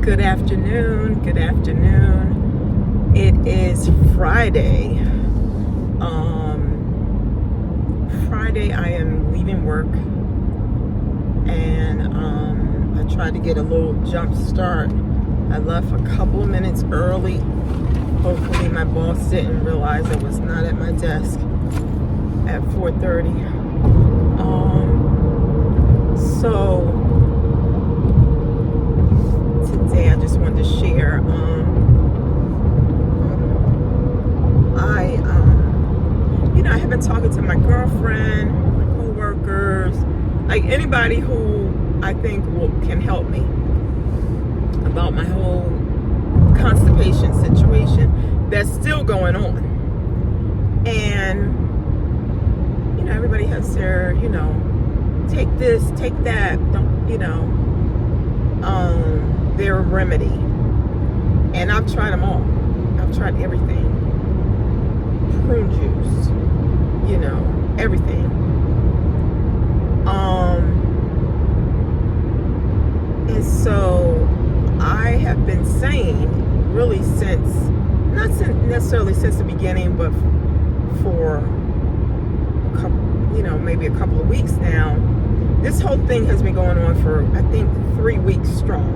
Good afternoon. Good afternoon. It is Friday. Friday I am leaving work, and I tried to get a little jump start. I left a couple of minutes early. Hopefully my boss didn't realize I was not at my desk at 4:30. So today I just wanted to share. I have been talking to my girlfriend, my co-workers, like anybody who I think can help me about my whole constipation situation that's still going on. And everybody has their, take this, take that, their remedy. And I've tried them all. I've tried everything. Prune juice, everything. And so I have been saying, really not necessarily since the beginning, but for a couple, maybe a couple of weeks now. This whole thing has been going on for, I think, 3 weeks strong.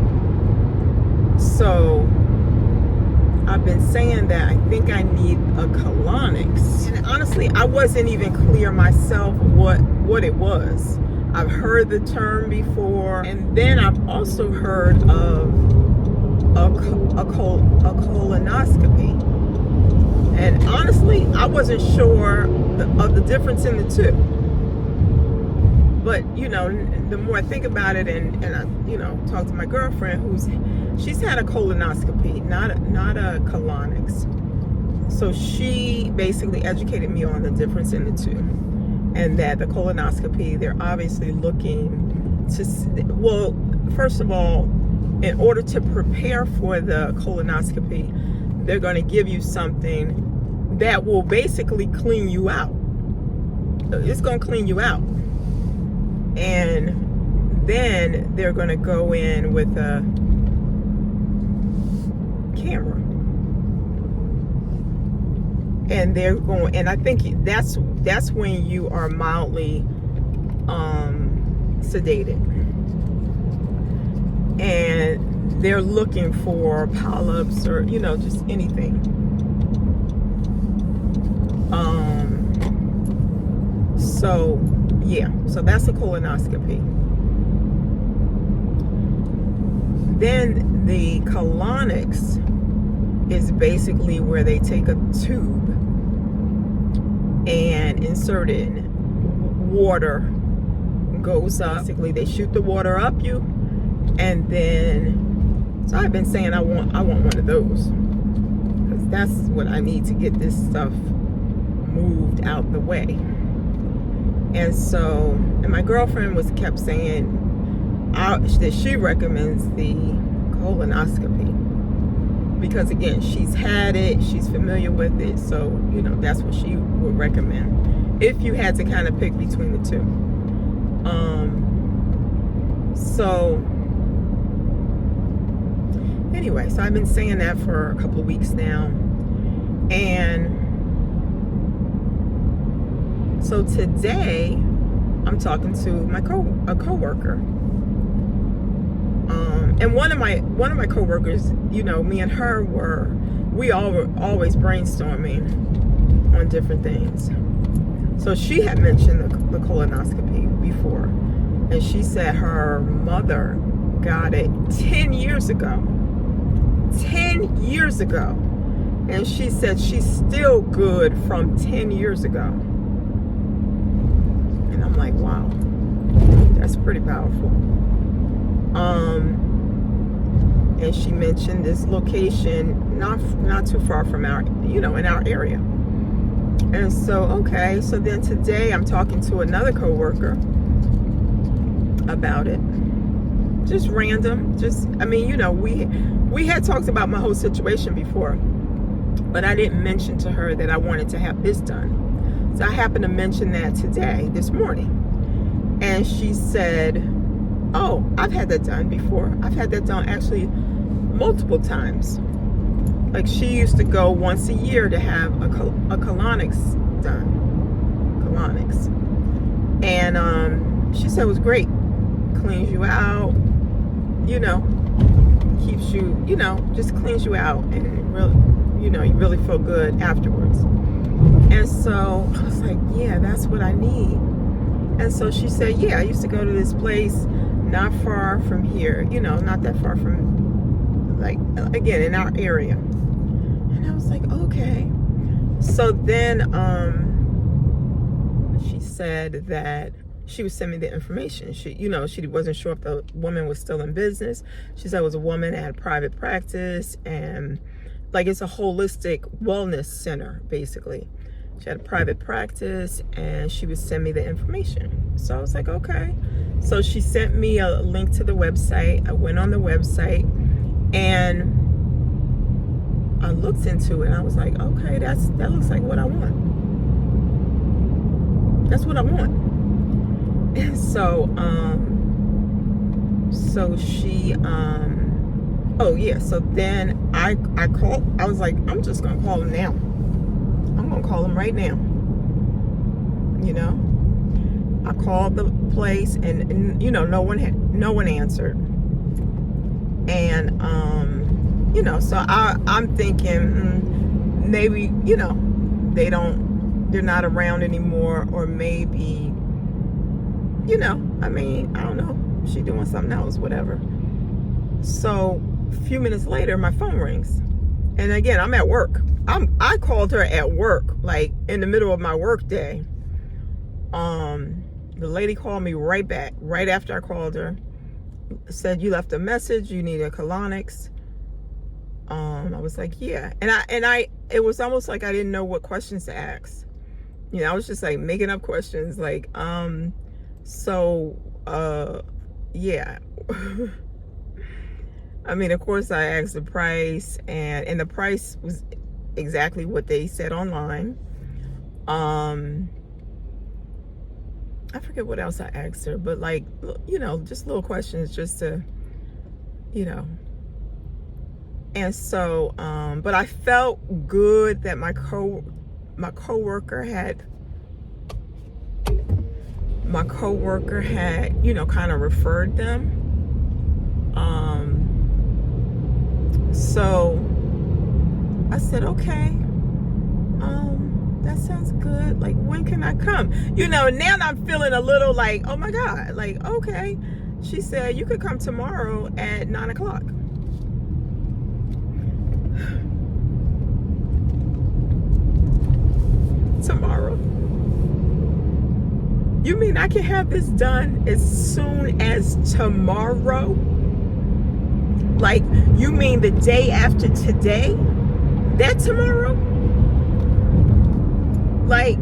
So I've been saying that I think I need a colonics. And honestly, I wasn't even clear myself what it was. I've heard the term before, and then I've also heard of a colonoscopy. And honestly, I wasn't sure of the difference in the two. But the more I think about it, and I talk to my girlfriend she's had a colonoscopy, not a colonics. So she basically educated me on the difference in the two, and that the colonoscopy, they're obviously looking to, well, first of all, in order to prepare for the colonoscopy, they're going to give you something that will basically clean you out. It's going to clean you out. And then they're going to go in with a camera. And they're going, and I think that's when you are mildly sedated. And they're looking for polyps or, just anything. So that's a colonoscopy. Then the colonics is basically where they take a tube and insert it in. Water goes up. Basically, they shoot the water up you, and then, so I've been saying I want one of those, because that's what I need to get this stuff moved out the way. And so, and my girlfriend kept saying that she recommends the colonoscopy because, again, she's had it, she's familiar with it, so that's what she would recommend if you had to kind of pick between the two. So anyway, so I've been saying that for a couple of weeks now, and so today I'm talking to a coworker, and one of my coworkers, me and her we all were always brainstorming on different things. So she had mentioned the colonoscopy before, and she said her mother got it 10 years ago. 10 years ago. And she said she's still good from 10 years ago. And I'm like, wow, that's pretty powerful. And she mentioned this location not too far from our, in our area. And so, okay, so then today I'm talking to another coworker about it. Just random, we had talked about my whole situation before, but I didn't mention to her that I wanted to have this done. So I happened to mention that today, this morning. And she said, oh, I've had that done before. I've had that done actually multiple times. Like, she used to go once a year to have a colonics done. Colonics. And she said it was great. Cleans you out, you know, keeps you, you know, just cleans you out, and really, you know, you really feel good afterwards. And so I was like, yeah, that's what I need. And so she said, yeah, I used to go to this place not far from here, you know, not that far from, like, again, in our area. And I was like, okay. So then she said that she would send me the information. She, you know, she wasn't sure if the woman was still in business. She said it was a woman that had private practice, and like, it's a holistic wellness center, basically. She had a private practice, and she would send me the information. So I was like, okay. So she sent me a link to the website. I went on the website, and I looked into it, and I was like, okay, that looks like what I want. That's what I want. And so, she, oh yeah, so then I called, I was like, I'm just gonna call him now. I'm gonna call him right now. You know, I called the place, and you know, no one answered. And you know, so I'm thinking, maybe, you know, they're not around anymore, or maybe, you know, I mean, I don't know, she doing something else, whatever. So a few minutes later, my phone rings, and again, I'm at work. I called her at work, like in the middle of my work day. The lady called me right back, right after I called her. Said, you left a message, you need a colonics. I was like, yeah. And I it was almost like I didn't know what questions to ask. You know, I was just like making up questions, like, yeah. I mean, of course I asked the price, and the price was exactly what they said online. I forget what else I asked her, but like, you know, just little questions just to, you know. And so, but I felt good that my coworker had, you know, kind of referred them. So I said, okay, that sounds good. Like, when can I come? You know, now I'm feeling a little like, oh my God, like, okay. She said, you could come tomorrow at 9 o'clock. Tomorrow? You mean I can have this done as soon as tomorrow? Like, you mean the day after today? That tomorrow? Like,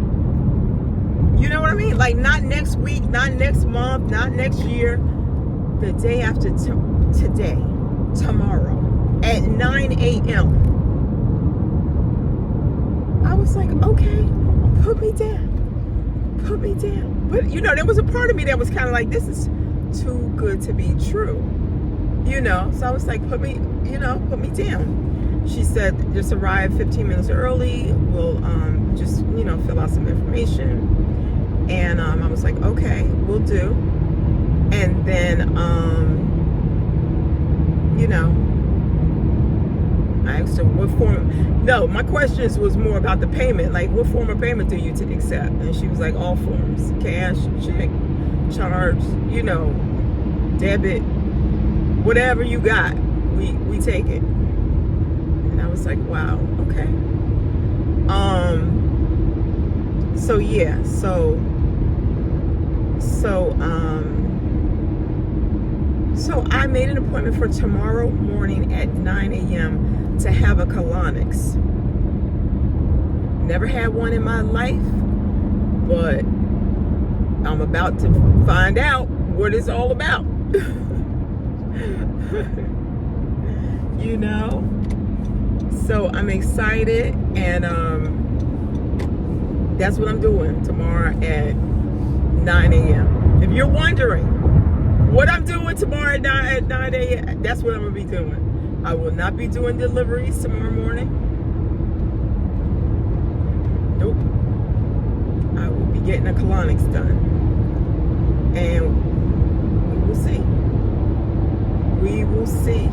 you know what I mean? Like, not next week, not next month, not next year. The day after today, tomorrow, at 9 a.m. I was like, okay, put me down. Put me down. But, you know, there was a part of me that was kind of like, this is too good to be true. You know, so I was like, put me down. She said, just arrive 15 minutes early. We'll just, you know, fill out some information. And I was like, okay, we'll do. And then, you know, I asked her what form. No, my questions was more about the payment. Like, what form of payment do you accept? And she was like, all forms. Cash, check, charge, you know, debit, whatever you got, we take it. And I was like, wow, okay. So yeah, so I made an appointment for tomorrow morning at 9 a.m. to have a colonics. Never had one in my life, but I'm about to find out what it's all about. You know? So I'm excited, and that's what I'm doing tomorrow at 9 a.m. If you're wondering what I'm doing tomorrow at 9 a.m., that's what I'm going to be doing. I will not be doing deliveries tomorrow morning. Nope. I will be getting the colonics done. And we will see. We will see.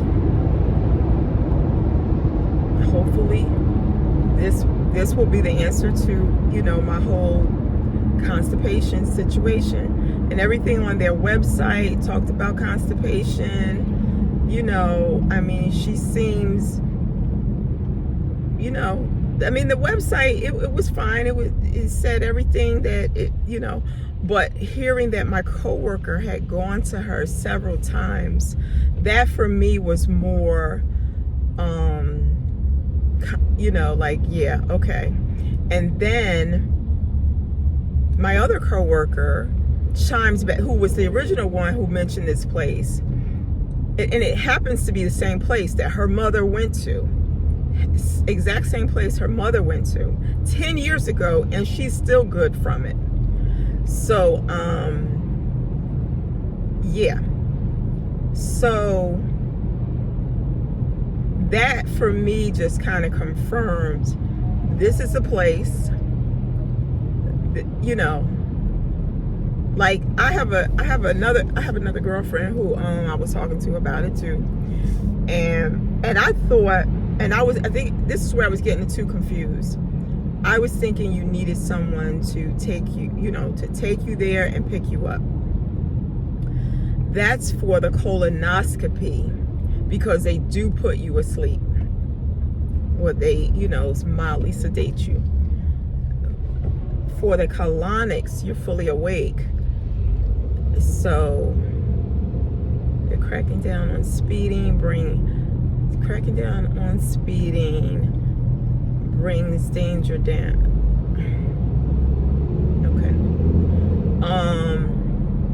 Hopefully, this will be the answer to, you know, my whole constipation situation. And everything on their website talked about constipation. You know, I mean, she seems, you know, I mean, the website, it was fine. It said everything that it, you know, but hearing that my coworker had gone to her several times, that for me was more, you know, like, yeah, okay. And then my other coworker chimes back, who was the original one who mentioned this place, and it happens to be the same place that her mother went to. Exact same place her mother went to 10 years ago, and she's still good from it. So yeah, so that for me just kind of confirmed this is a place that, you know, like I have another girlfriend who I was talking to about it too, and I thought, and I think this is where I was getting too confused. I was thinking you needed someone to take you, you know, to take you there and pick you up. That's for the colonoscopy, because they do put you asleep, or they, you know, mildly sedate you. For the colonics, you're fully awake. So they're cracking down on speeding, cracking down on speeding brings danger down. Okay.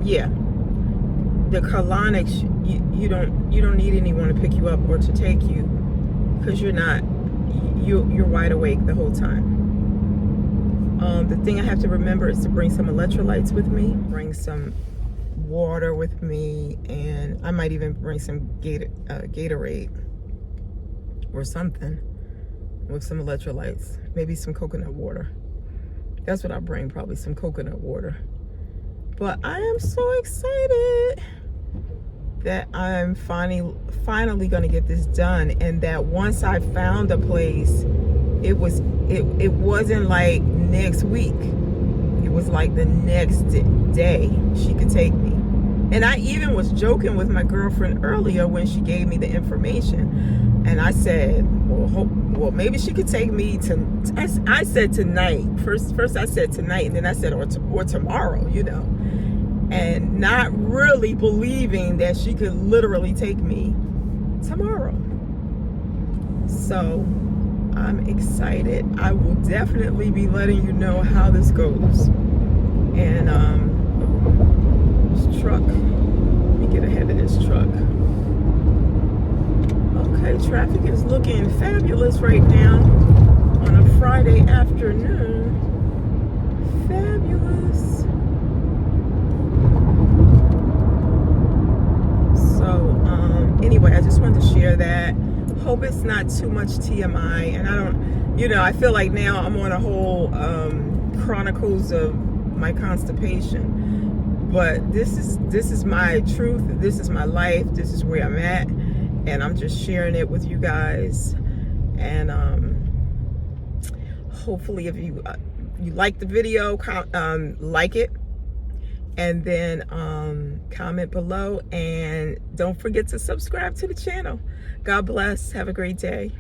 Yeah. The colonics, you don't need anyone to pick you up or to take you, because you're wide awake the whole time. The thing I have to remember is to bring some electrolytes with me, bring some water with me, and I might even bring some Gatorade or something with some electrolytes, maybe some coconut water. That's what I bring, probably some coconut water. But I am so excited that I'm finally gonna get this done, and that once I found a place, it wasn't like next week. It was like the next day she could take me. And I even was joking with my girlfriend earlier when she gave me the information, and I said, well, maybe she could take me to, I said tonight. First I said tonight, and then I said or tomorrow, you know, and not really believing that she could literally take me tomorrow. So I'm excited. I will definitely be letting you know how this goes. And this truck, let me get ahead of this truck. Okay, traffic is looking fabulous right now on a Friday afternoon. Fabulous. So anyway, I just wanted to share that. Hope it's not too much TMI, and I don't, you know, I feel like now I'm on a whole chronicles of my constipation, but this is my truth, this is my life, this is where I'm at, and I'm just sharing it with you guys. And hopefully if you like the video, like it, and then comment below, and don't forget to subscribe to the channel. God bless. Have a great day.